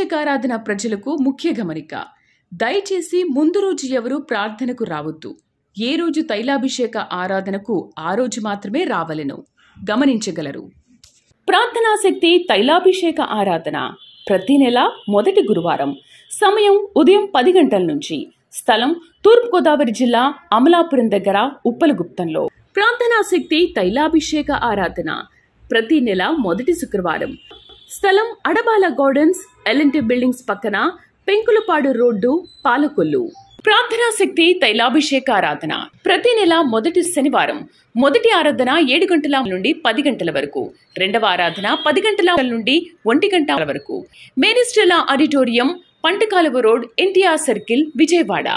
తైలాభిషేకారాధన ప్రజలకు ముఖ్య గమనిక. దయచేసి ముందు రోజు ఎవరు ప్రార్థనకు రావద్దు. ఏ రోజు తైలాభిషేక ఆరాధనకు ఆ రోజు మాత్రమే రావలెను గమనించగలరు. ప్రార్థనాశక్తి తైలాభిషేక ఆరాధన ప్రతి నెల మొదటి గురువారం. సమయం ఉదయం 10 గంటల నుంచి. స్థలం తూర్పుగోదావరి జిల్లా అమలాపురం దగ్గర ఉప్పలగుప్తంలో. ప్రార్థనాశక్తి తైలాభిషేక ఆరాధన ప్రతి నెల మొదటి శుక్రవారం. స్థలం అడబాల గార్డెన్స్, ఎల్ఎన్టీ బిల్డింగ్స్ పక్కన, పెంకులపాడు రోడ్డు, పాలకొల్లు. ప్రార్థనాశక్తి తైలాభిషేక ఆరాధన ప్రతి నెల మొదటి శనివారం. మొదటి ఆరాధన 7 గంటల నుండి 10 గంటల వరకు. రెండవ ఆరాధన 10 గంటల నుండి 1 గంట వరకు. మేరీస్టెల్లా auditorium, పంటకాలువ road, NTR circle, Vijayawada.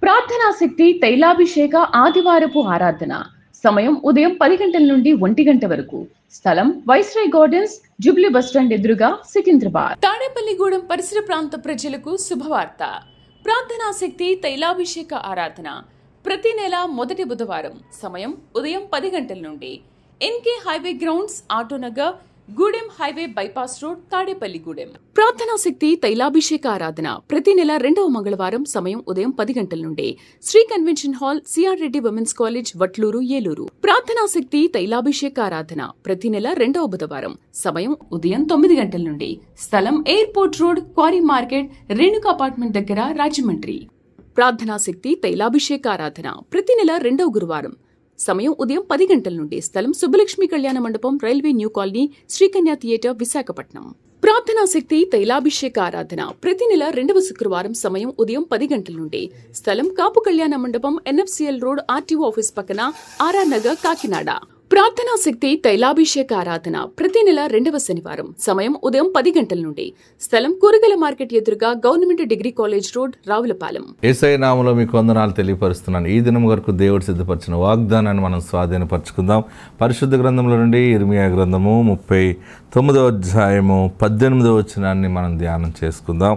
ప్రార్థనాశక్తి తైలాభిషేక ఆదివారపు ఆరాధన సమయం ఉదయం 10 గంటల నుండి 1 గంట వరకు. స్థలం వైస్రాయ్ గార్డెన్స్, జూబ్లీ బస్టాండ్ ఎదురుగా, సికింద్రాబాద్. తాడేపల్లిగూడెం పరిసర ప్రాంత ప్రజలకు శుభవార్త. ప్రార్థనాశక్తి తైలాభిషేక ఆరాధన ప్రతి నెల మొదటి బుధవారం. సమయం ఉదయం 10 గంటల నుండి. NK highway grounds, Autonagar, Gudem highway bypass road, Tadepalligudem. ప్రార్థనాశక్తి తైలాభిషేక ఆరాధన ప్రతి నెల 2వ మంగళవారం. సమయం ఉదయం 10 గంటల నుండి. Sri convention hall, CR Reddy women's college, Vatluru, Eluru. ప్రార్థనాశక్తి తైలాభిషేక ఆరాధన ప్రతి నెల 2వ బుధవారం. సమయం ఉదయం 9 గంటల నుండి. స్థలం airport road, quarry market, Renuka apartment దగ్గర, రాజమండ్రి. ప్రార్థనాశక్తి తైలాభిషేక ఆరాధన ప్రతి నెల 2వ గురువారం. సమయం ఉదయం 10 గంటల నుండి. స్థలం సుబ్బలక్ష్మి కళ్యాణ మండపం, railway new colony, Srikanya theatre, Visakhapatnam. ప్రార్థనాశక్తి తైలాభిషేక ఆరాధన ప్రతి నెల 2వ శుక్రవారం. సమయం ఉదయం 10 గంటల నుండి. స్థలం కాపు కళ్యాణ మండపం, ఎన్ఎఫ్సిఎల్ రోడ్, ఆర్టీఓ ఆఫీస్ పక్కన, ఆర్ఆర్ నగర్, కాకినాడ. ప్రార్థనాశక్తి తైలాభిషేక ఆరాధన ప్రతి నెల 2వ శనివారం. సమయం ఉదయం 10 గంటల నుండి. స్థలం కూరగాయల మార్కెట్ ఎదురుగా, government degree college road, Ravulapalem. Yesayya నామములో మీకు వందనాలు తెలియపరుస్తున్నాను. ఈ దినం వరకు దేవుడు సిద్ధపరిచిన వాగ్దానాన్ని మనం స్వాధీనపరచుకుందాం. పరిశుద్ధ గ్రంథంలో నుండి ఇర్మియా గ్రంథము 39వ అధ్యాయము 18వ వచనాన్ని మనం ధ్యానం చేసుకుందాం.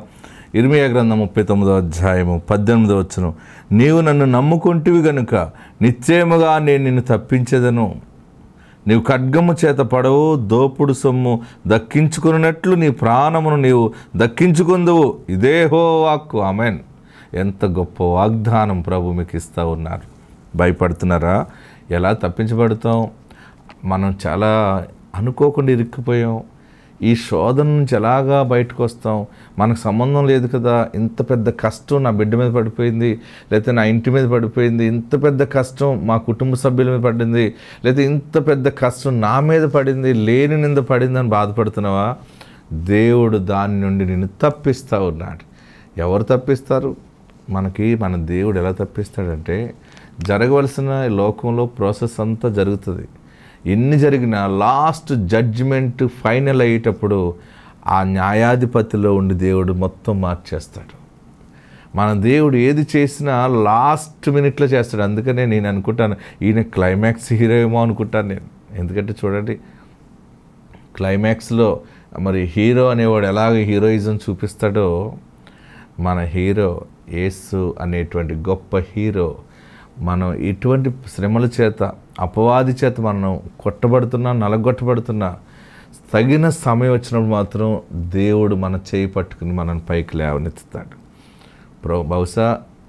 ఇర్మియా గ్రంథం 39వ అధ్యాయము 18వ వచనం. నీవు నన్ను నమ్ముకుంటివి గనుక నిశ్చయముగా నేను నిన్ను తప్పించేదను. నీవు ఖడ్గము చేత పడవు, దోపుడు సొమ్ము దక్కించుకున్నట్లు నీ ప్రాణమును నీవు దక్కించుకుందువు. ఇదే హో వాక్కు. ఆమెన్. ఎంత గొప్ప వాగ్దానం ప్రభు మీకు ఇస్తూ ఉన్నారు. భయపడుతున్నారా? ఎలా తప్పించబడతాం? మనం చాలా అనుకోకుండా ఇరుక్కుపోయాం. ఈ శోధన నుంచి ఎలాగా బయటకు వస్తాం? మనకు సంబంధం లేదు కదా. ఇంత పెద్ద కష్టం నా బిడ్డ మీద పడిపోయింది, లేకపోతే నా ఇంటి మీద పడిపోయింది. ఇంత పెద్ద కష్టం మా కుటుంబ సభ్యుల మీద పడింది, లేకపోతే ఇంత పెద్ద కష్టం నా మీద పడింది, లేని నింద పడిందని బాధపడుతున్నావా? దేవుడు దాని నుండి నిన్ను తప్పిస్తూ ఉన్నాడు. ఎవరు తప్పిస్తారు? మన దేవుడు ఎలా తప్పిస్తాడంటే, జరగవలసిన లోకంలో ప్రాసెస్ అంతా జరుగుతుంది. ఎన్ని జరిగినా లాస్ట్ జడ్జిమెంట్ ఫైనల్ అయ్యేటప్పుడు ఆ న్యాయాధిపతిలో ఉండి దేవుడు మొత్తం మార్చేస్తాడు. మన దేవుడు ఏది చేసినా లాస్ట్ మినిట్లో చేస్తాడు. అందుకనే నేను అనుకుంటాను, ఈయన క్లైమాక్స్ హీరో ఏమో అనుకుంటాను నేను. ఎందుకంటే చూడండి, క్లైమాక్స్లో మరి హీరో అనేవాడు ఎలాగ హీరోయిజం చూపిస్తాడో, మన హీరో యేసు అనేటువంటి గొప్ప హీరో మనం ఇటువంటి శ్రమల చేత, అపవాది చేత మనం కొట్టబడుతున్నా, నలగొట్టబడుతున్నా, తగిన సమయం వచ్చినప్పుడు మాత్రం దేవుడు మన చేయి పట్టుకుని మనల్ని పైకి లేవనెత్తుతాడు. బహుశా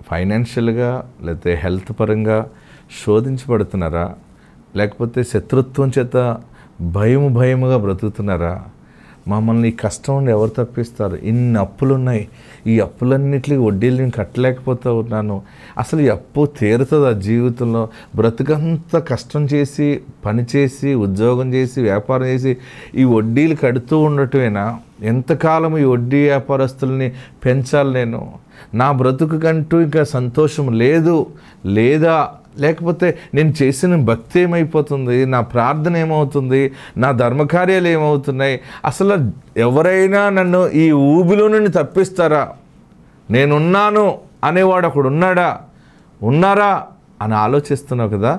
ఫైనాన్షియల్గా లేకపోతే హెల్త్ పరంగా శోధించబడుతున్నారా? లేకపోతే శత్రుత్వం చేత భయముగా బ్రతుకుతున్నారా? మమ్మల్ని ఈ కష్టం నుండి ఎవరు తప్పిస్తారు? ఇన్ని అప్పులు ఉన్నాయి, ఈ అప్పులన్నిటికీ వడ్డీలు నేను కట్టలేకపోతూ ఉన్నాను. అసలు ఈ అప్పు తీరుతుందా జీవితంలో? బ్రతుకంతా కష్టం చేసి, పనిచేసి, ఉద్యోగం చేసి, వ్యాపారం చేసి ఈ వడ్డీలు కడుతూ ఉండటమేనా? ఎంతకాలం ఈ వడ్డీ వ్యాపారస్తుల్ని పెంచాలి నేను? నా బ్రతుకుకంటూ ఇంకా సంతోషం లేదు లేదా? లేకపోతే నేను చేసిన భక్తి ఏమైపోతుంది? నా ప్రార్థన ఏమవుతుంది? నా ధర్మకార్యాలు ఏమవుతున్నాయి? అసలు ఎవరైనా నన్ను ఈ ఊబిలో నుండి తప్పిస్తారా? నేనున్నాను అనేవాడు ఒకడు ఉన్నారా అని ఆలోచిస్తున్నావు కదా.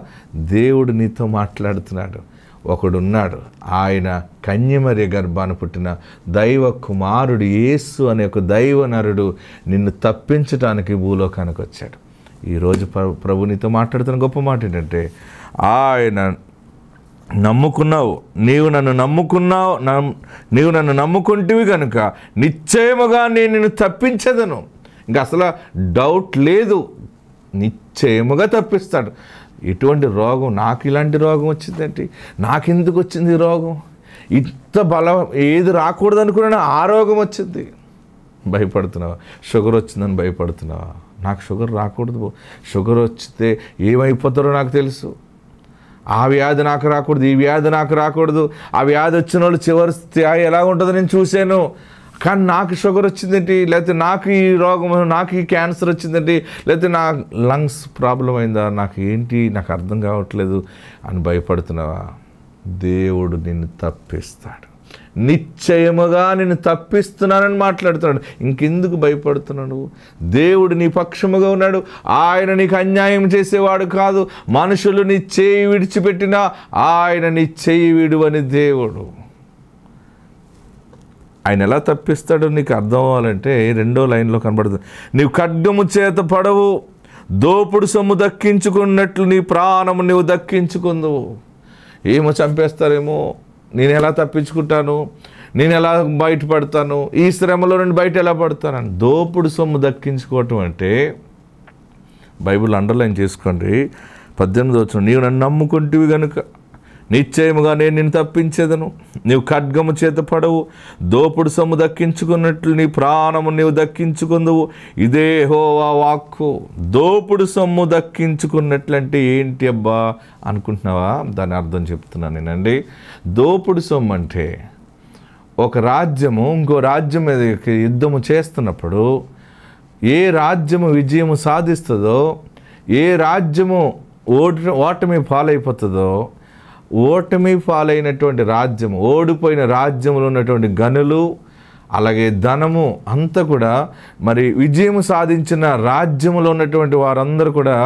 దేవుడు నీతో మాట్లాడుతున్నాడు. ఒకడున్నాడు, ఆయన కన్యమర్య గర్భాన పుట్టిన దైవ కుమారుడు యేసు అనే ఒక దైవ నరుడు నిన్ను తప్పించటానికి భూలోకానికి వచ్చాడు. ఈరోజు ప్రభు నీతో మాట్లాడుతున్న గొప్ప మాట ఏంటంటే, ఆయన నమ్ముకున్నావు, నీవు నన్ను నమ్ముకుంటివి కనుక నిశ్చయముగా నేను నిన్ను తప్పించదను. ఇంకా అసలు డౌట్ లేదు, నిశ్చయముగా తప్పిస్తాడు. ఇటువంటి రోగం, నాకు ఇలాంటి రోగం వచ్చిందంటే, నాకెందుకు వచ్చింది ఈ రోగం, ఇంత బలం ఏది రాకూడదు అనుకున్నా ఆ రోగం వచ్చింది. భయపడుతున్నావా? షుగర్ వచ్చిందని భయపడుతున్నావా? నాకు షుగర్ రాకూడదు, షుగర్ వచ్చితే ఏమైపోతారో నాకు తెలుసు, ఆ వ్యాధి నాకు రాకూడదు, ఈ వ్యాధి నాకు రాకూడదు, ఆ వ్యాధి వచ్చిన వాళ్ళు చివరి స్థాయి ఎలా ఉంటుందో నేను చూశాను, కానీ నాకు షుగర్ వచ్చిందేంటి, లేకపోతే నాకు ఈ రోగం, నాకు ఈ క్యాన్సర్ వచ్చిందేంటి, లేకపోతే నా లంగ్స్ ప్రాబ్లం అయిందా, నాకు ఏంటి, నాకు అర్థం కావట్లేదు అని భయపడుతున్నావా? దేవుడు నిన్ను తప్పిస్తాడు, నిశ్చయముగా నిన్ను తప్పిస్తున్నానని మాట్లాడుతున్నాడు. ఇంకెందుకు భయపడుతున్నాడు? దేవుడు నీ పక్షముగా ఉన్నాడు. ఆయన నీకు అన్యాయం చేసేవాడు కాదు. మనుషులు నీ చేయి విడిచిపెట్టినా ఆయన నీ చేయి విడువని దేవుడు. ఆయన ఎలా తప్పిస్తాడో నీకు అర్థం అవ్వాలంటే 2వ లైన్లో కనబడుతుంది. నీవు ఖడ్గము చేత పడవు, దోపుడు సొమ్ము దక్కించుకున్నట్లు నీ ప్రాణము నీవు దక్కించుకుందువు. ఏమో చంపేస్తారేమో, నేను ఎలా తప్పించుకుంటాను, నేను ఎలా బయటపడతాను, ఈ శ్రమలో నుండి బయట ఎలా పడతాను? దోపుడు సొమ్ము దక్కించుకోవటం అంటే, బైబిల్ అండర్లైన్ చేసుకోండి, 18వ వచనం, నీవు నన్ను నమ్ముకుంటివి గనుక నిశ్చయముగా నేను నిన్ను తప్పించేదను. నీవు ఖడ్గము చేత పడవు, దోపుడు సొమ్ము దక్కించుకున్నట్లు నీ ప్రాణము నీవు దక్కించుకుందువు. ఇదే యెహోవా వాక్కు. దోపుడు సొమ్ము దక్కించుకున్నట్లంటే ఏంటి అబ్బా అనుకుంటున్నావా? దాని అర్థం చెప్తున్నాను నేనండి. దోపుడు సొమ్ము అంటే, ఒక రాజ్యము ఇంకో రాజ్యం మీద యుద్ధము చేస్తున్నప్పుడు ఏ రాజ్యము విజయము సాధిస్తుందో, ఏ రాజ్యము ఓటమి పాలైపోతుందో, ఓటమి పాలైనటువంటి రాజ్యము, ఓడిపోయిన రాజ్యంలో ఉన్నటువంటి గనులు, అలాగే ధనము అంతా కూడా, మరి విజయం సాధించిన రాజ్యములో ఉన్నటువంటి వారందరూ కూడా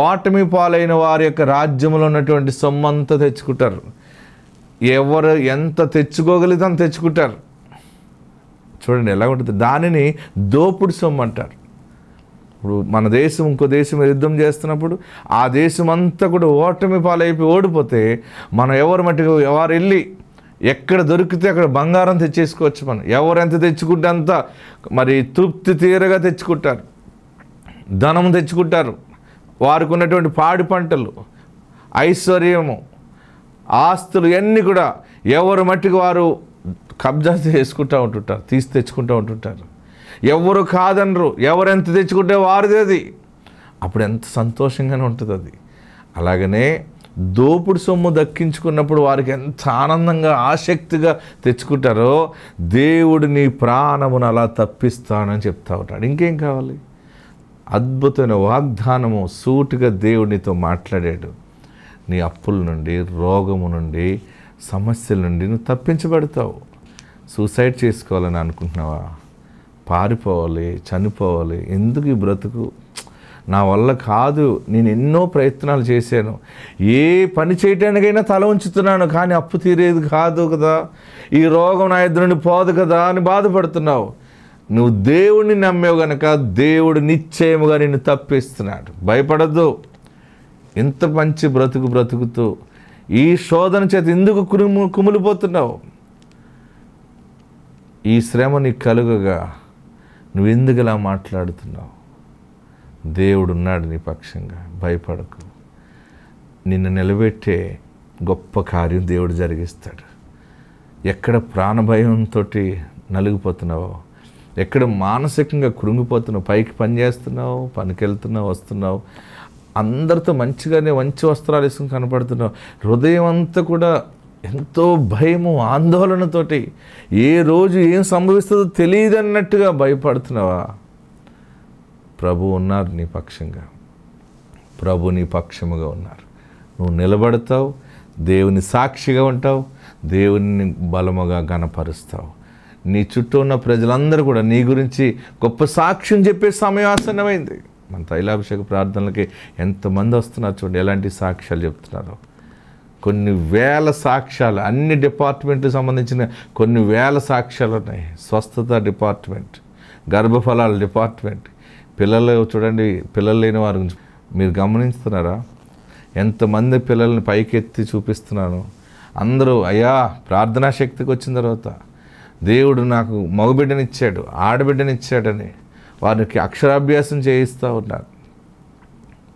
ఓటమి పాలైన వారి యొక్క రాజ్యంలో ఉన్నటువంటి సొమ్ము అంతా తెచ్చుకుంటారు. ఎవరు ఎంత తెచ్చుకోగలిగితే అంత తెచ్చుకుంటారు. చూడండి ఎలా ఉంటుంది. దానిని దోపుడు సొమ్ము అంటారు. ఇప్పుడు మన దేశం ఇంకో దేశం యుద్ధం చేస్తున్నప్పుడు ఆ దేశం అంతా కూడా ఓటమి పాలైపోయి ఓడిపోతే, మనం ఎవరు వెళ్ళి ఎక్కడ దొరికితే అక్కడ బంగారం తెచ్చేసుకోవచ్చు. మనం ఎవరు ఎంత తెచ్చుకుంటే అంత మరి తృప్తి తీరగా తెచ్చుకుంటారు, ధనం తెచ్చుకుంటారు. వారికి ఉన్నటువంటి పాడి పంటలు, ఐశ్వర్యము, ఆస్తులు ఇవన్నీ కూడా ఎవరు మట్టికి వారు కబ్జా చేసుకుంటూ ఉంటుంటారు, తీసి తెచ్చుకుంటూ ఉంటుంటారు. ఎవరు కాదనరు, ఎవరెంత తెచ్చుకుంటే వారిది అది. అప్పుడు ఎంత సంతోషంగానే ఉంటుంది అది. అలాగనే దోపుడు సొమ్ము దక్కించుకున్నప్పుడు వారికి ఎంత ఆనందంగా ఆసక్తిగా తెచ్చుకుంటారో, దేవుడు నీ ప్రాణమును అలా తప్పిస్తానని చెప్తా ఉంటాడు. ఇంకేం కావాలి? అద్భుతమైన వాగ్దానము సూటిగా దేవుడితో మాట్లాడాడు. నీ అప్పుల నుండి, రోగము నుండి, సమస్యల నుండి నువ్వు తప్పించబడతావు. సూసైడ్ చేసుకోవాలని అనుకుంటున్నావా? పారిపోవాలి, చనిపోవాలి, ఎందుకు ఈ బ్రతుకు, నా వల్ల కాదు, నేను ఎన్నో ప్రయత్నాలు చేశాను, ఏ పని చేయటానికైనా తల ఉంచుతున్నాను, కానీ అప్పు తీరేది కాదు కదా, ఈ రోగం నా ఎదురు నుండి పోదు కదా అని బాధపడుతున్నావు. నువ్వు దేవుడిని నమ్మేవు కనుక దేవుడు నిశ్చయముగా నిన్ను తప్పిస్తున్నాడు. భయపడద్దు. ఇంత మంచి బ్రతుకుతూ ఈ శోధన చేత ఎందుకు కుమిలిపోతున్నావు? ఈ శ్రమ నీకు కలుగగా నువ్వెందుకు ఇలా మాట్లాడుతున్నావు? దేవుడు ఉన్నాడు నీ పక్షంగా, భయపడకు. నిన్ను నిలబెట్టే గొప్ప కార్యం దేవుడు జరిగిస్తాడు. ఎక్కడ ప్రాణభయంతో నలిగిపోతున్నావో, ఎక్కడ మానసికంగా కృంగిపోతున్నావు, పైకి పని చేస్తున్నావు, పనికి వెళ్తున్నావు, వస్తున్నావు, అందరితో మంచిగానే మంచి వస్త్రాలు వేసుకుని కనపడుతున్నావు, హృదయం అంతా కూడా ఎంతో భయము, ఆందోళనతోటి ఏ రోజు ఏం సంభవిస్తుందో తెలియదన్నట్టుగా భయపడుతున్నావా? ప్రభు ఉన్నారు నీ పక్షంగా, ప్రభు నీ పక్షముగా ఉన్నారు. నువ్వు నిలబడతావు, దేవుని సాక్షిగా ఉంటావు, దేవుని బలముగా గణపరుస్తావు. నీ చుట్టూ ఉన్న ప్రజలందరూ కూడా నీ గురించి గొప్ప సాక్ష్యం చెప్పే సమయం ఆసన్నమైంది. మన తైలాభిషేక ప్రార్థనలకి ఎంతమంది వస్తున్నారు చూడండి, ఎలాంటి సాక్ష్యాలు చెప్తున్నారు. కొన్ని వేల సాక్ష్యాలు, అన్ని డిపార్ట్మెంట్కి సంబంధించిన కొన్ని వేల సాక్ష్యాలు ఉన్నాయి. స్వస్థత డిపార్ట్మెంట్, గర్భఫలాల డిపార్ట్మెంట్, పిల్లలు చూడండి, పిల్లలు లేని వారి గురించి మీరు గమనిస్తున్నారా? ఎంతమంది పిల్లల్ని పైకెత్తి చూపిస్తున్నాను. అందరూ అయ్యా ప్రార్థనా శక్తికి వచ్చిన తర్వాత దేవుడు నాకు మగబిడ్డనిచ్చాడు, ఆడబిడ్డనిచ్చాడని వారికి అక్షరాభ్యాసం చేయిస్తూ ఉన్నారు,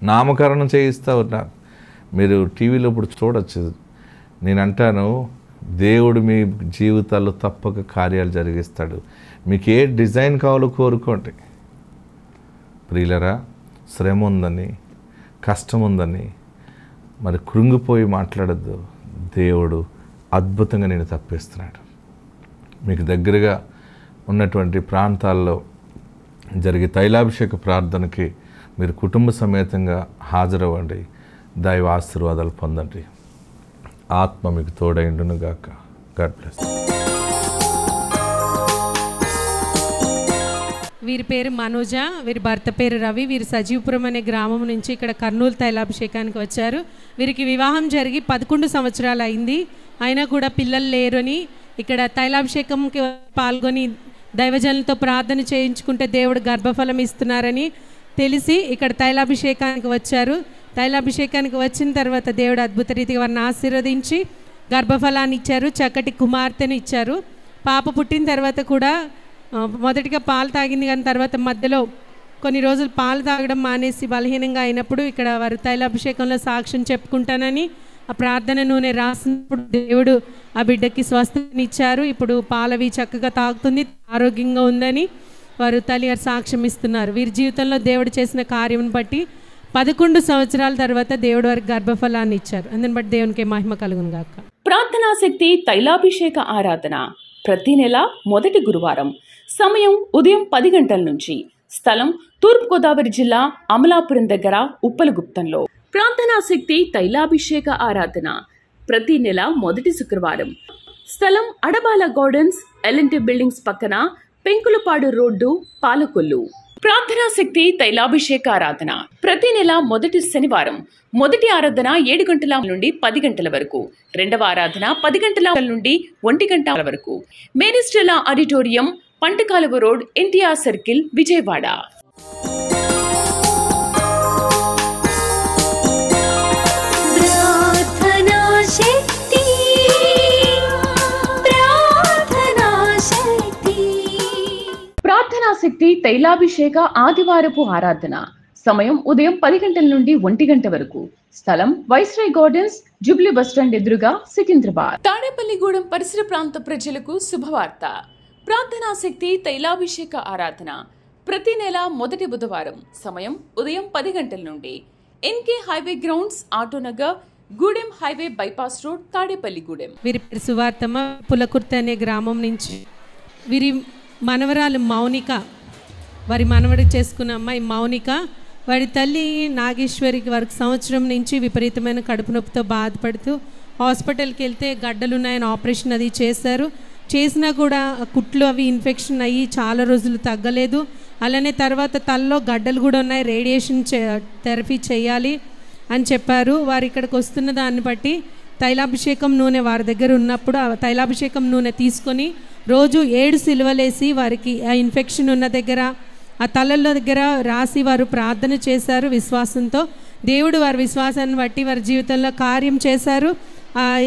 నామకరణం చేయిస్తూ ఉన్నారు. మీరు టీవీలో ఇప్పుడు చూడొచ్చు. నేను అంటాను, దేవుడు మీ జీవితాల్లో తప్పక కార్యాలు జరిగిస్తాడు. మీకు ఏ డిజైన్ కావాలో కోరుకోండి. ప్రియులరా, శ్రమ ఉందని, కష్టం ఉందని మరి కృంగిపోయి మాట్లాడద్దు. దేవుడు అద్భుతంగా నేను తప్పిస్తున్నాడు. మీకు దగ్గరగా ఉన్నటువంటి ప్రాంతాల్లో జరిగే తైలాభిషేక ప్రార్థనకి మీరు కుటుంబ సమేతంగా హాజరవ్వండి. దైవ ఆశీర్వాదాలు పొందండి. ఆత్మ మీకు తోడైండును గాక. God bless. వీరి పేరు మనోజ, వీరి భర్త పేరు రవి. వీరు సజీవపురం అనే గ్రామం నుంచి ఇక్కడ కర్నూలు తైలాభిషేకానికి వచ్చారు. వీరికి వివాహం జరిగి 11 సంవత్సరాలు అయింది. అయినా కూడా పిల్లలు లేరని ఇక్కడ తైలాభిషేకంకి పాల్గొని దైవజనులతో ప్రార్థన చేయించుకుంటే దేవుడు గర్భఫలం ఇస్తున్నారని తెలిసి ఇక్కడ తైలాభిషేకానికి వచ్చారు. తైలాభిషేకానికి వచ్చిన తర్వాత దేవుడు అద్భుత రీతిగా వారిని ఆశీర్వదించి గర్భఫలాన్ని ఇచ్చారు, చక్కటి కుమార్తెను ఇచ్చారు. పాప పుట్టిన తర్వాత కూడా మొదటిగా పాలు తాగింది, కానీ తర్వాత మధ్యలో కొన్ని రోజులు పాలు తాగడం మానేసి బలహీనంగా అయినప్పుడు ఇక్కడ వారు తైలాభిషేకంలో సాక్ష్యం చెప్పుకుంటానని ఆ ప్రార్థన నూనె రాసినప్పుడు దేవుడు ఆ బిడ్డకి స్వస్థతనిచ్చారు. ఇప్పుడు పాలవి చక్కగా తాగుతుంది, ఆరోగ్యంగా ఉందని వారు తల్లిగారు సాక్ష్యం ఇస్తున్నారు. వీరి జీవితంలో దేవుడు చేసిన కార్యం బట్టి 11 సంవత్సరాల తర్వాత దేవుడు వారికి గర్భఫలాన్ని ఇచ్చారు. అందుని బట్టి దేవునికి మహిమ కలుగును గాక. ప్రార్థనా శక్తి తైలాభిషేక ఆరాధన ప్రతి నెల మొదటి గురువారం. సమయం ఉదయం 10 గంటల నుంచి. స్థలం తూర్పుగోదావరి జిల్లా అమలాపురం దగ్గర ఉప్పలగుప్తంలో. ప్రార్థనా శక్తి తైలాభిషేక ఆరాధన ప్రతి నెల మొదటి శుక్రవారం. స్థలం అడబాల గార్డెన్స్, ఎల్ఎన్టీ బిల్డింగ్స్ పక్కన, పెంకులపాడు రోడ్డు, పాలకొల్లు. ప్రార్థనా శక్తి తైలాభిషేక ఆరాధన ప్రతి నెల మొదటి శనివారం. మొదటి ఆరాధన 7 గంటల నుండి 10 గంటల వరకు. రెండవ ఆరాధన 10 గంటల నుండి 1 గంట వరకు. Maris Stella auditorium, పంటకాలువ road, NTR circle, Vijayawada. ప్రార్థనా శక్తి తైలాభిషేక ఆదివారపు ఆరాధన సమయం ఉదయం 10 గంటల నుండి 1 గంట వరకు. స్థలం వైస్రాయ్ గార్డెన్స్, జూబ్లీ బస్టాండ్ ఎదురుగా, సికింద్రాబాద్. తాడేపల్లిగూడెం పరిసర ప్రాంత ప్రజలకు శుభవార్త. ప్రార్థనా శక్తి తైలాభిషేక ఆరాధన ప్రతి నెల మొదటి బుధవారం. సమయం ఉదయం 10 గంటల నుండి. NK highway grounds, Autonagar, Gudem highway bypass road, Tadepalligudem. వీరి పేరు సువార్తమ్మ, పులకుర్తి అనే గ్రామం నుంచి. వీరి మనవరాలు మౌనిక, వారి మనవడి చేసుకున్న అమ్మాయి మౌనిక. వారి తల్లి నాగేశ్వరికి వారికి సంవత్సరం నుంచి విపరీతమైన కడుపు నొప్పితో బాధపడుతూ హాస్పిటల్కి వెళ్తే గడ్డలున్నాయని ఆపరేషన్ అది చేశారు. చేసినా కూడా కుట్లు అవి ఇన్ఫెక్షన్ అయ్యి చాలా రోజులు తగ్గలేదు. అలానే తర్వాత తలలో గడ్డలు కూడా ఉన్నాయి, రేడియేషన్ థెరపీ చేయాలి అని చెప్పారు. వారు ఇక్కడికి వస్తున్న దాన్ని బట్టి తైలాభిషేకం నూనె వారి దగ్గర ఉన్నప్పుడు ఆ తైలాభిషేకం నూనె తీసుకొని రోజు 7 సిలువలేసి వారికి ఆ ఇన్ఫెక్షన్ ఉన్న దగ్గర, ఆ తలల దగ్గర రాసి వారు ప్రార్థన చేశారు విశ్వాసంతో. దేవుడు వారి విశ్వాసాన్ని బట్టి వారి జీవితంలో కార్యం చేశారు.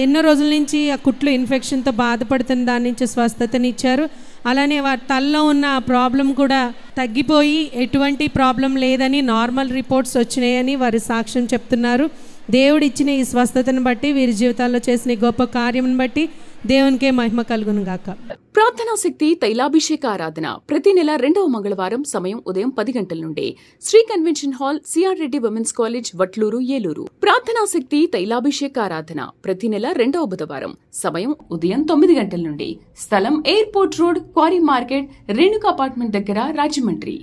ఎన్నో రోజుల నుంచి ఆ కుట్లు ఇన్ఫెక్షన్తో బాధపడుతున్న దాని నుంచి స్వస్థతనిచ్చారు. అలానే వారి తలలో ఉన్న ఆ ప్రాబ్లం కూడా తగ్గిపోయి ఎటువంటి ప్రాబ్లం లేదని, నార్మల్ రిపోర్ట్స్ వచ్చినాయని వారి సాక్ష్యం చెప్తున్నారు. దేవుడు ఇచ్చిన ఈ స్వస్థతను బట్టి, వీరి జీవితాల్లో చేసిన గొప్ప కార్యం బట్టి దేవునికే మహిమ కలుగును గాక. ప్రార్థనా శక్తి తైలాభిషేక ఆరాధన ప్రతి నెల 2వ మంగళవారం. సమయం ఉదయం 10 గంటల నుండి. Sri convention hall, CR Reddy women's college, Vatluru, Eluru. ప్రార్థనా శక్తి తైలాభిషేక ఆరాధన ప్రతి నెల 2వ బుధవారం. సమయం ఉదయం 9 గంటల నుండి. స్థలం airport road, quarry market, Renuka apartment దగ్గర, రాజమండ్రి.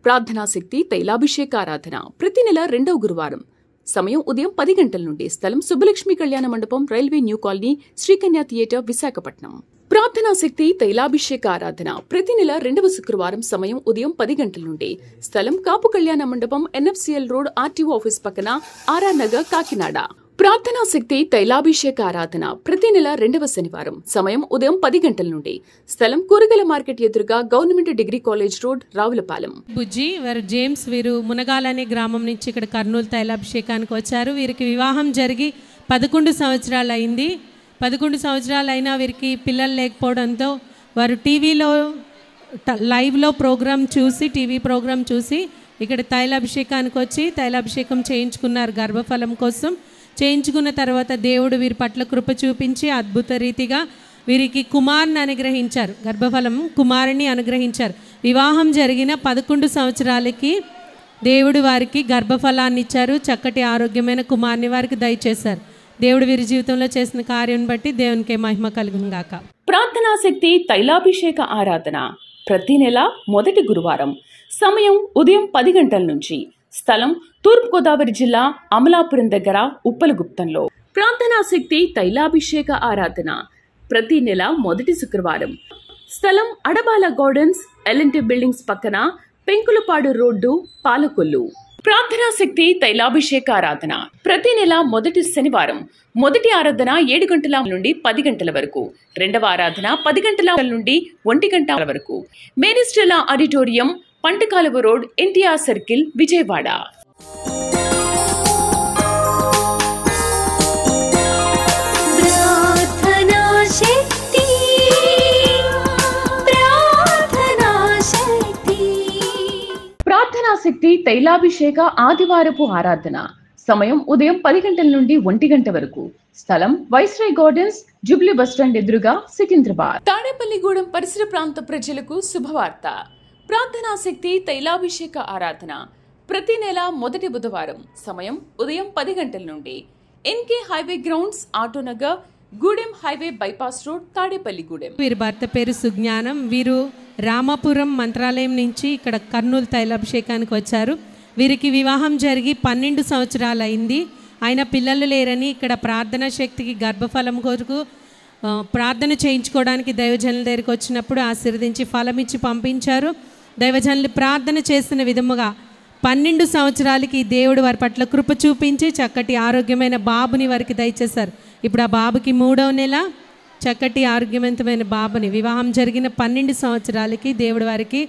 ప్రార్థనా శక్తి తైలాభిషేక ఆరాధన ప్రతి నెల 2వ గురువారం. సమయం ఉదయం 10 గంటల నుండి. స్థలం సుబ్బలక్ష్మి కళ్యాణ మండపం, railway new colony, Sri Kanya theatre, Visakhapatnam. ప్రార్థనా శక్తి తైలాభిషేక ఆరాధన ప్రతి నెల 2వ శుక్రవారం. సమయం ఉదయం 10 గంటల నుండి. స్థలం కాపు కళ్యాణ మండపం, ఎన్ఎఫ్సిఎల్ రోడ్, ఆర్టీఓ ఆఫీస్ పక్కన, ఆర్ఆర్ నగర్, కాకినాడ. ప్రార్థనా శక్తి తైలాభిషేక ఆరాధన ప్రతి నెల 2వ శనివారం. సమయం ఉదయం 10 గంటల నుండి. స్థలం కూరగాయల మార్కెట్ ఎదురుగా government degree college road, Ravulapalem. Bujji వారు జేమ్స్ వీరు మునగాల అనే గ్రామం నుంచి ఇక్కడ కర్నూలు తైలాభిషేకానికి వచ్చారు. వీరికి వివాహం జరిగి 11 సంవత్సరాలు అయింది. 11 సంవత్సరాలు అయినా వీరికి పిల్లలు లేకపోవడంతో వారు టీవీలో లైవ్లో టీవీ ప్రోగ్రామ్ చూసి ఇక్కడ తైలాభిషేకానికి వచ్చి తైలాభిషేకం చేయించుకున్నారు గర్భఫలం కోసం. చేయించుకున్న తర్వాత దేవుడు వీరి పట్ల కృప చూపించి అద్భుత రీతిగా వీరికి కుమారుని అనుగ్రహించారు. గర్భఫలం కుమారుని అనుగ్రహించారు. వివాహం జరిగిన 11 సంవత్సరాలకి దేవుడు వారికి గర్భఫలాన్ని ఇచ్చారు. చక్కటి ఆరోగ్యమైన కుమారుని వారికి దయచేశారు. దేవుడు వీరి జీవితంలో చేసిన కార్యం బట్టి దేవునికి మహిమ కలుగును గాక. ప్రార్థనా శక్తి తైలాభిషేక ఆరాధన ప్రతి నెల మొదటి గురువారం. సమయం ఉదయం 10 గంటల నుంచి. స్థలం తూర్పుగోదావరి జిల్లా అమలాపురం దగ్గర ఉప్పలగుప్తంలో. ప్రార్థనా శక్తి తైలాభిషేక ఆరాధన ప్రతి నెల మొదటి శుక్రవారం. స్థలం అడబాల గార్డెన్స్, ఎల్ఎన్టీ బిల్డింగ్స్ పక్కన, పెంకులపాడు రోడ్డు, పాలకొల్లు. ప్రార్థనా శక్తి తైలాభిషేక ఆరాధన ప్రతి నెల మొదటి శనివారం. మొదటి ఆరాధన 7 గంటల నుండి 10 గంటల వరకు. రెండవ ఆరాధన 10 గంటల నుండి 1 గంట వరకు. మేరీస్టెల్లా auditorium, పంటకాలువ road, NTR circle, Vijayawada. ప్రార్థనా శక్తి తైలాభిషేక ఆదివారపు ఆరాధన సమయం ఉదయం 10 గంటల నుండి 1 గంట వరకు. స్థలం వైస్రాయ్ గార్డెన్స్, జూబ్లీ బస్టాండ్ ఎదురుగా, సికింద్రాబాద్. తాడేపల్లిగూడెం పరిసర ప్రాంత ప్రజలకు శుభవార్త. ప్రార్థనా శక్తి తైలాభిషేక ఆరాధన ప్రతి నెల మొదటి బుధవారం. సమయం ఉదయం 10 గంటల నుండి. NK highway grounds, Autonagar, Gudem highway bypass road, Tadepalligudem. వీరి భర్త పేరు సుజ్ఞానం. వీరు రామాపురం మంత్రాలయం నుంచి ఇక్కడ కర్నూలు తైలాభిషేకానికి వచ్చారు. వీరికి వివాహం జరిగి 12 సంవత్సరాలు అయింది. ఆయన పిల్లలు లేరని ఇక్కడ ప్రార్థనా శక్తికి గర్భఫలం కొరకు ప్రార్థన చేయించుకోవడానికి దైవజనుల దగ్గరికి వచ్చినప్పుడు ఆశీర్వదించి ఫలం ఇచ్చి పంపించారు. దైవజనులు ప్రార్థన చేసిన విధముగా 12 సంవత్సరాలకి దేవుడు వారి పట్ల కృప చూపించి చక్కటి ఆరోగ్యమైన బాబుని వారికి దయచేశారు. ఇప్పుడు ఆ బాబుకి 3వ నెల. చక్కటి ఆరోగ్యవంతమైన బాబుని వివాహం జరిగిన 12 సంవత్సరాలకి దేవుడు వారికి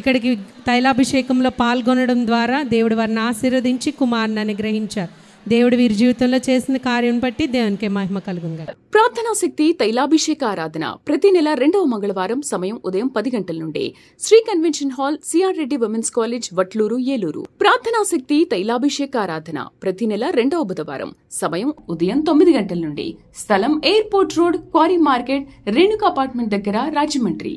ఇక్కడికి తైలాభిషేకంలో పాల్గొనడం ద్వారా దేవుడు వారిని ఆశీర్వదించి కుమారుని అనుగ్రహించారు. దేవుడు వీరి జీవితంలో చేసిన కార్యం బట్టి దేవునికి మహిమ కలుగును. ప్రార్థనా శక్తి తైలాభిషేక ఆరాధన ప్రతి నెల 2వ మంగళవారం. సమయం ఉదయం 10 గంటల నుండి. Sri convention hall, CR Reddy women's college, Vatluru, Eluru. ప్రార్థనా శక్తి తైలాభిషేక ఆరాధన ప్రతి నెల 2వ బుధవారం. సమయం ఉదయం 9 గంటల నుండి. స్థలం airport road, quarry market, Renuka apartment దగ్గర, రాజమండ్రి.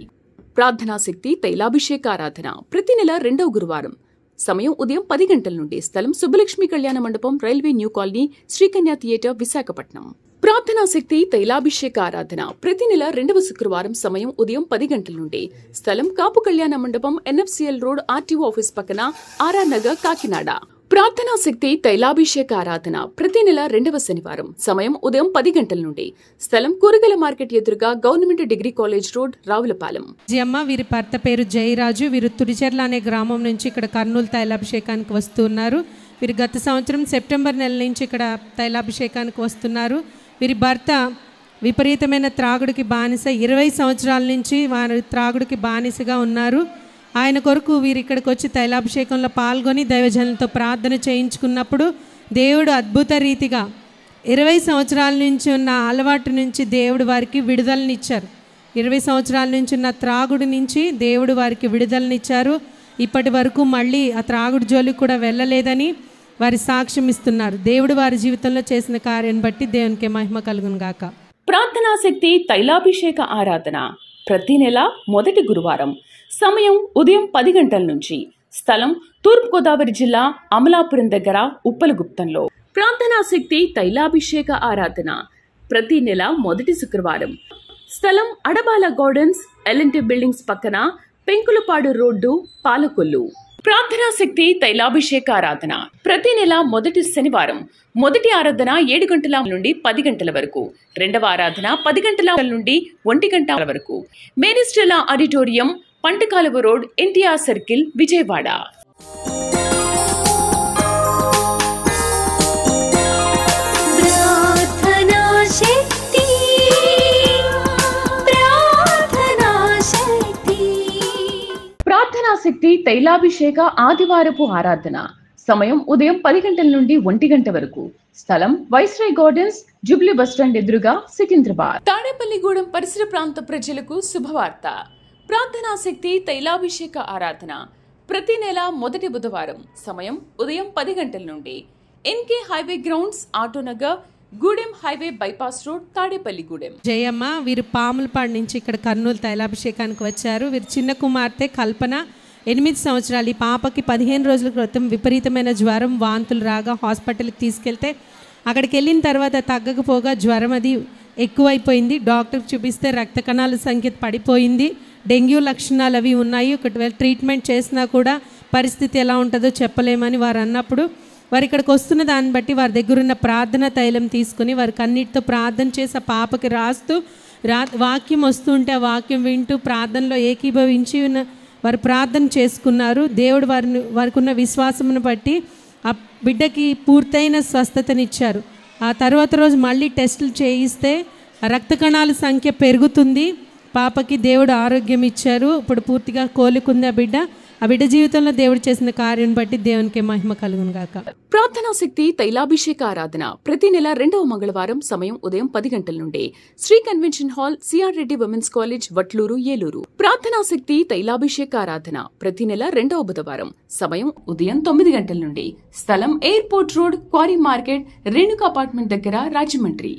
ప్రార్థనా శక్తి తైలాభిషేక ఆరాధన ప్రతి నెల 2వ గురువారం. సమయం ఉదయం 10 గంటల నుండి. స్థలం సుబ్బలక్ష్మి కళ్యాణ మండపం, railway new colony, Sri Kanya theatre, Visakhapatnam. ప్రార్థనా శక్తి తైలాభిషేక ఆరాధన ప్రతి నెల 2వ శుక్రవారం. సమయం ఉదయం 10 గంటల నుండి. స్థలం కాపు కళ్యాణ మండపం, ఎన్ఎఫ్సిఎల్ రోడ్, ఆర్టీఓ ఆఫీస్ పక్కన, ఆర్ఆర్ నగర్, కాకినాడ. ప్రార్థనా శక్తి తైలాభిషేక ఆరాధన ప్రతి నెల 2వ శనివారం. సమయం ఉదయం 10 గంటల నుండి. స్థలం కూరగాయల మార్కెట్ ఎదురుగా government degree college road, Ravulapalem. వీరి భర్త పేరు జయరాజు. వీరు తుడిచెర్ల అనే గ్రామం నుంచి ఇక్కడ కర్నూలు తైలాభిషేకానికి వస్తున్నారు. వీరు గత సంవత్సరం సెప్టెంబర్ నెల నుంచి ఇక్కడ తైలాభిషేకానికి వస్తున్నారు. వీరి భర్త విపరీతమైన త్రాగుడికి బానిస. 20 సంవత్సరాల నుంచి వారు త్రాగుడికి బానిసగా ఉన్నారు. ఆయన కొరకు వీరు ఇక్కడికి వచ్చి తైలాభిషేకంలో పాల్గొని దైవజనులతో ప్రార్థన చేయించుకున్నప్పుడు దేవుడు అద్భుత రీతిగా 20 సంవత్సరాల నుంచి ఉన్న అలవాటు నుంచి దేవుడు వారికి విడుదలనిచ్చారు. 20 సంవత్సరాల నుంచి ఉన్న త్రాగుడి నుంచి దేవుడు వారికి విడుదలనిచ్చారు. ఇప్పటి వరకు మళ్ళీ ఆ త్రాగుడు జోలికి కూడా వెళ్ళలేదని వారి సాక్ష్యం ఇస్తున్నారు. దేవుడు వారి జీవితంలో చేసిన కార్యం బట్టి దేవునికి మహిమ కలుగును గాక. ప్రార్థనా శక్తి తైలాభిషేక ఆరాధన ప్రతి నెల మొదటి గురువారం. సమయం ఉదయం 10 గంటల నుంచి. స్థలం తూర్పుగోదావరి జిల్లా అమలాపురం దగ్గర, ఉప్పలగుప్తంలో. ప్రార్థనా శక్తి తైలాభిషేక ఆరాధన ప్రతి నెల మొదటి శుక్రవారం. స్థలం అడబాల గార్డెన్స్, ఎల్ఎన్టీ బిల్డింగ్స్ పక్కన, పెంకులపాడు రోడ్డు, పాలకొల్లు. ప్రార్థనా శక్తి తైలాభిషేక ఆరాధన ప్రతి నెల మొదటి శనివారం. మొదటి ఆరాధన 7 గంటల నుండి 10 గంటల వరకు. రెండవ ఆరాధన 10 గంటల నుండి 1 గంట వరకు. మేరీస్టెల్లా auditorium, పంటకాలువ road, NTR circle, Vijayawada. తైలాభిషేక ఆదివారపు ఆరాధన. సమయం ఉదయం 10 గంటల నుండి 1 గంట వరకు. స్థలం వైస్రాయ్ గార్డెన్స్, జూబ్లీ బస్టాండ్ ఎదురుగా, సికింద్రాబాద్. తాడేపల్లిగూడెం పరిసర ప్రాంత ప్రజలకు శుభవార్త. ప్రార్థనా శక్తి తైలాభిషేక ఆరాధన ప్రతి నెల మొదటి బుధవారం. సమయం ఉదయం 10 గంటల నుండి. NK highway grounds, Autonagar, Gudem highway bypass road, Tadepalligudem. Jayamma వీరు పాములపాడు నుంచి ఇక్కడ కర్నూలు తైలాభిషేకానికి వచ్చారు. వీరి చిన్న కుమార్తె కల్పన 8 సంవత్సరాలు. ఈ పాపకి 15 రోజుల క్రితం విపరీతమైన జ్వరం, వాంతులు రాగా హాస్పిటల్కి తీసుకెళ్తే అక్కడికి వెళ్ళిన తర్వాత తగ్గకపోగా జ్వరం అది ఎక్కువైపోయింది. డాక్టర్కి చూపిస్తే రక్త కణాల సంఖ్య పడిపోయింది, డెంగ్యూ లక్షణాలు అవి ఉన్నాయి. ఒకవేళ ట్రీట్మెంట్ చేసినా కూడా పరిస్థితి ఎలా ఉంటుందో చెప్పలేమని వారు అన్నప్పుడు వారు ఇక్కడికి వస్తున్న దాన్ని బట్టి వారి దగ్గర ఉన్న ప్రార్థన తైలం తీసుకుని వారికి అన్నిటితో ప్రార్థన చేసి ఆ పాపకి రాస్తూ వాక్యం వస్తుంటే ఆ వాక్యం వింటూ ప్రార్థనలో ఏకీభవించి వారు ప్రార్థన చేసుకున్నారు. దేవుడు వారికి ఉన్న విశ్వాసమును బట్టి ఆ బిడ్డకి పూర్తయిన స్వస్థతనిచ్చారు. ఆ తర్వాత రోజు మళ్ళీ టెస్టులు చేయిస్తే రక్త కణాల సంఖ్య పెరుగుతుంది. పాపకి దేవుడు ఆరోగ్యం ఇచ్చారు. ఇప్పుడు పూర్తిగా కోలుకుంది ఆ బిడ్డ జీవితంలో దేవుడు చేసిన కార్యం బట్టి దేవునికి మహిమ కలుగును గాక. ప్రార్థనా శక్తి తైలాభిషేక ఆరాధన ప్రతి నెల 2వ మంగళవారం. సమయం ఉదయం 10 గంటల నుండి. Sri convention hall, CR Reddy women's college, Vatluru, Eluru. ప్రార్థనా శక్తి తైలాభిషేక ఆరాధన ప్రతి నెల 2వ బుధవారం. సమయం ఉదయం 9 గంటల నుండి. స్థలం airport road, quarry market, Renuka apartment దగ్గర, రాజమండ్రి.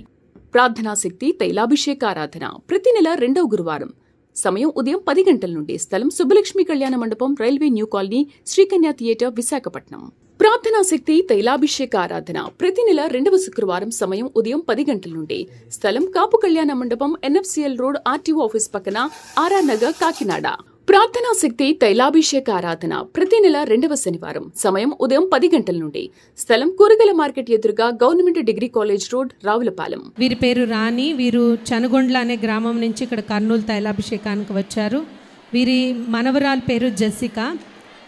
ప్రార్థనా శక్తి తైలాభిషేక ఆరాధన ప్రతి నెల 2వ గురువారం. సమయం ఉదయం 10 గంటల నుండి. స్థలం సుబ్బలక్ష్మి కళ్యాణ మండపం, railway new colony, Sri Kanya theatre, Visakhapatnam. ప్రార్థనా శక్తి తైలాభిషేక ఆరాధన ప్రతి నెల 2వ శుక్రవారం. సమయం ఉదయం 10 గంటల నుండి. స్థలం కాపు కళ్యాణ మండపం, ఎన్ఎఫ్సిఎల్ రోడ్, ఆర్టీఓ ఆఫీస్ పక్కన, ఆర్ఆర్ నగర్, కాకినాడ. ప్రార్థనా శక్తి తైలాభిషేక ఆరాధన ప్రతి నెల 2వ శనివారం. సమయం ఉదయం 10 గంటల నుండి. స్థలం కూరగాయల మార్కెట్ ఎదురుగా, government degree college road, Ravulapalem. వీరి పేరు రాణి. వీరు చనుగొండ్ల అనే గ్రామం నుంచి ఇక్కడ కర్నూలు తైలాభిషేకానికి వచ్చారు. వీరి మనవరాలు పేరు జెసికా.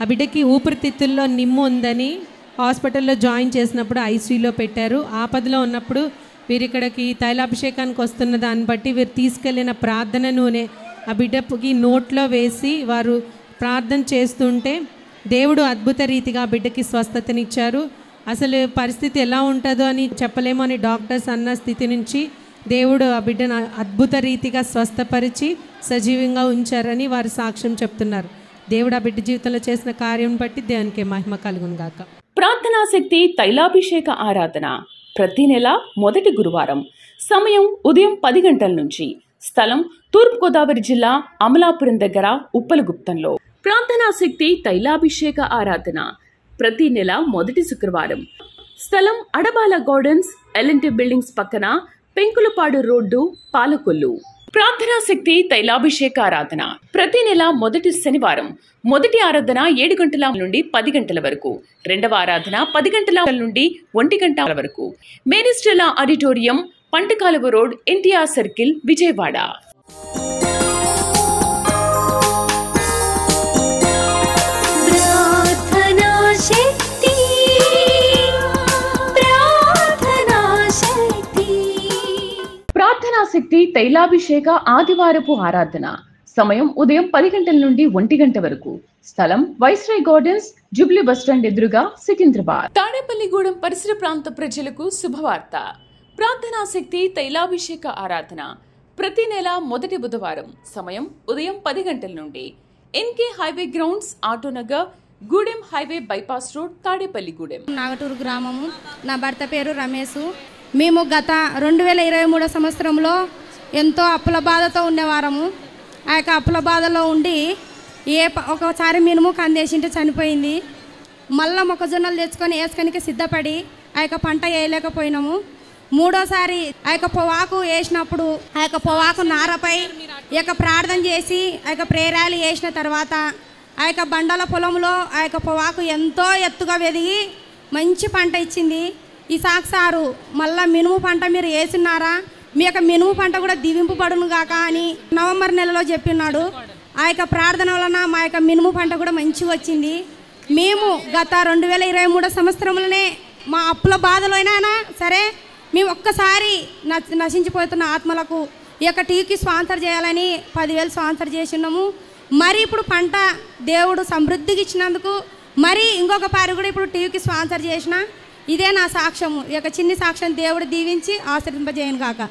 ఆ బిడ్డకి ఊపిరితిత్తుల్లో నిమ్ము ఉందని హాస్పిటల్లో జాయిన్ చేసినప్పుడు ఐసీయూలో పెట్టారు. ఆపదలో ఉన్నప్పుడు వీరు ఇక్కడికి తైలాభిషేకానికి వస్తున్న దాన్ని బట్టి వీరు తీసుకెళ్లిన ప్రార్థన నూనె ఆ బిడ్డకి నోట్లో వేసి వారు ప్రార్థన చేస్తుంటే దేవుడు అద్భుత రీతిగా ఆ బిడ్డకి స్వస్థతనిచ్చారు. అసలు పరిస్థితి ఎలా ఉంటుందో అని చెప్పలేమో అని డాక్టర్స్ అన్న స్థితి నుంచి దేవుడు ఆ బిడ్డను అద్భుత రీతిగా స్వస్థపరిచి సజీవంగా ఉంచారని వారు సాక్ష్యం చెప్తున్నారు. దేవుడు ఆ బిడ్డ జీవితంలో చేసిన కార్యం బట్టి దేవునికి మహిమ కలుగును గాక. ప్రార్థనా శక్తి తైలాభిషేక ఆరాధన ప్రతి నెల మొదటి గురువారం. సమయం ఉదయం 10 గంటల నుంచి. స్థలం తూర్పుగోదావరి జిల్లా, అమలాపురం దగ్గర, ఉప్పలగుప్తంలో. ప్రార్థనా శక్తి తైలాభిషేక ఆరాధన ప్రతి నెల మొదటి శుక్రవారం. స్థలం అడబాల గార్డెన్స్, ఎల్ఎన్టీ బిల్డింగ్స్ పక్కన, పెంకులపాడు రోడ్డు, పాలకొల్లు. ప్రార్థనా శక్తి తైలాభిషేక ఆరాధన ప్రతి నెల మొదటి శనివారం. మొదటి ఆరాధన 7 గంటల నుండి 10 గంటల వరకు. రెండవ ఆరాధన 10 గంటల నుండి 1 గంట వరకు. మేనిస్టెలా auditorium, పంటకాలువ road, NTR circle, Vijayawada. ప్రార్థనా శక్తి తైలాభిషేక ఆదివారపు ఆరాధన సమయం ఉదయం 10 గంటల నుండి 1 గంట వరకు. స్థలం వైస్రాయ్ గార్డెన్స్, జూబ్లీ బస్టాండ్ ఎదురుగా, సికింద్రాబాద్. తాడేపల్లిగూడెం పరిసర ప్రాంత ప్రజలకు శుభవార్త. ప్రార్థనా శక్తి తైలాభిషేక ఆరాధన ప్రతి నెల మొదటి బుధవారం. సమయం ఉదయం 10 గంటల నుండి. NK highway grounds, Autonagar, Gudem highway bypass road, Tadepalligudem. Nagaturu గ్రామము. నా భర్త పేరు రమేష్. మేము గత 2023 సంవత్సరంలో ఎంతో అప్పుల బాధతో ఉండేవారము. ఆ యొక్క అప్పుల బాధలో ఉండి ఒకసారి మినుము కందేసింటే చనిపోయింది. మళ్ళీ మొక్కజొన్నలు తెచ్చుకొని వేసుకొనికి సిద్ధపడి ఆ యొక్క పంట వేయలేకపోయినాము. మూడోసారి ఆ యొక్క పొవాకు వేసినప్పుడు ఆ యొక్క పొవాకు నారపై ఈ యొక్క ప్రార్థన చేసి ఆ యొక్క ప్రేరాలు వేసిన తర్వాత ఆ యొక్క బండల పొలంలో ఆ యొక్క పొవాకు ఎంతో ఎత్తుగా వెదిగి మంచి పంట ఇచ్చింది. ఈ సాక్షారు మళ్ళీ మినుము పంట మీరు వేసినారా, మీ యొక్క మినుము పంట కూడా దివింపబడును గాక అని నవంబర్ నెలలో చెప్పినాడు. ఆ యొక్క ప్రార్థన వలన మా యొక్క మినుము పంట కూడా మంచిగా వచ్చింది. మేము గత 2023 సంవత్సరంలోనే మా అప్పుల బాధలో అయినా సరే మేము ఒక్కసారి నశించిపోతున్న ఆత్మలకు ఈ యొక్క టీకి స్పాన్సర్ చేయాలని 10,000 స్పాన్సర్ చేసినాము. మరి ఇప్పుడు పంట దేవుడు సమృద్ధికి ఇచ్చినందుకు మరి ఇంకొక పారి కూడా ఇప్పుడు టీవీకి స్పాన్సర్ చేసిన. ఇదే నా సాక్ష్యము. ఈ యొక్క చిన్ని సాక్ష్యం దేవుడు దీవించి ఆశీర్వదింపజేయను గాక.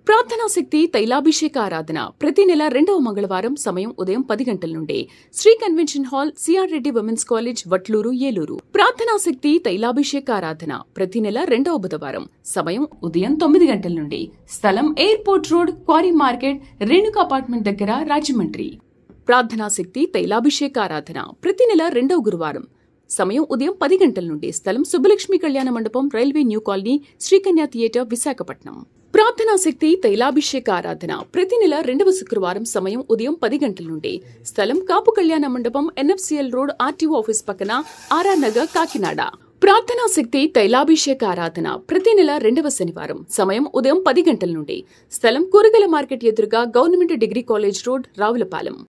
ప్రార్థనా శక్తి తైలాభిషేక ఆరాధన ప్రతి నెల 2వ మంగళవారం సమయం ఉదయం 10 గంటల నుండి Sri convention hall, CR Reddy women's college, Vatluru, Eluru. ప్రార్థనా శక్తి తైలాభిషేక ఆరాధన ప్రతి నెల 2వ బుధవారం సమయం ఉదయం 9 గంటల నుండి. స్థలం airport road, quarry market, Renuka apartment దగ్గర, రాజమండ్రి. ప్రార్థనా శక్తి తైలాభిషేక ఆరాధన ప్రతి నెల 2వ గురువారం సమయం ఉదయం 10 గంటల నుండి. స్థలం సుబ్బలక్ష్మి కళ్యాణ మండపం, railway new colony, Srikanya theatre, Visakhapatnam. ప్రార్థనా శక్తి తైలాభిషేక ఆరాధన ప్రతి నెల 2వ శుక్రవారం సమయం ఉదయం 10 గంటల నుండి. స్థలం కాపు కళ్యాణ మండపం, ఎన్ఎఫ్సిఎల్ రోడ్, ఆర్టీఓ ఆఫీస్ పక్కన, ఆర్ఆర్ నగర్, కాకినాడ. ప్రార్థనా శక్తి తైలాభిషేక ఆరాధన ప్రతి నెల 2వ శనివారం సమయం ఉదయం 10 గంటల నుండి. స్థలం కూరగాయల మార్కెట్ ఎదురుగా, government degree college road, Ravulapalem.